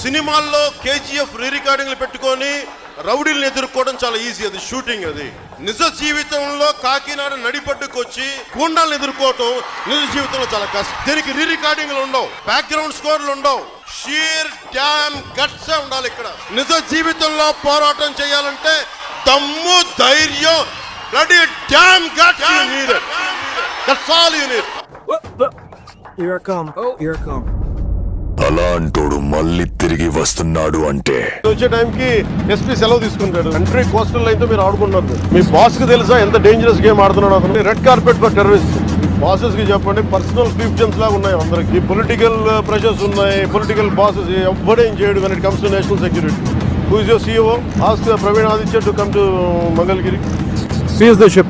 సినిమాల్లో కేజీఎఫ్ రీ రికార్డింగ్లు పెట్టుకొని రౌడీలను ఎదుర్కోవడం చాలా ఈజీ, అది షూటింగ్. అది నిజ జీవితంలో కాకినాడ నడిపడ్డుకు వచ్చి గూండాలను ఎదుర్కోవటం నిజ జీవితంలో చాలా కష్టం. దీనికి రీ రికార్డింగ్లు ఉండవు, బ్యాక్గ్రౌండ్ స్కోర్లు ఉండవు, షీర్ డ్యామ్ గట్స్ ఉండాలి. ఇక్కడ నిజ జీవితంలో పోరాటం చేయాలంటే దమ్ము, ధైర్యం, bloody dam guts you need it. That's all you need. Here I come. Here I come. అలాంటోడు మళ్ళీ తిరిగి వస్తున్నాడు అంటే వచ్చే టైంకి ఎస్పీ సెలవు తీసుకుంటాడు. కంట్రీ కోస్టల్ లైన్ తో మీరు ఆడుకున్నారు. మీ బాస్ కి తెలుసా ఎంత డేంజరస్ గేమ్ ఆడుతున్నాడు అతను? Red carpet for terrorist. Bosses కి చెప్పండి, పర్సనల్ ఫిఫ్జన్స్ లాగా ఉన్నాయి అందరికి. పొలిటికల్ ప్రెషర్స్ ఉన్నాయి, పొలిటికల్ బాసెస్ ఎవ్వడేం చేయడు when it comes to national security. Who is your CEO? Ask Praveen Aditya to come to Mangalgiri. Seize the ship.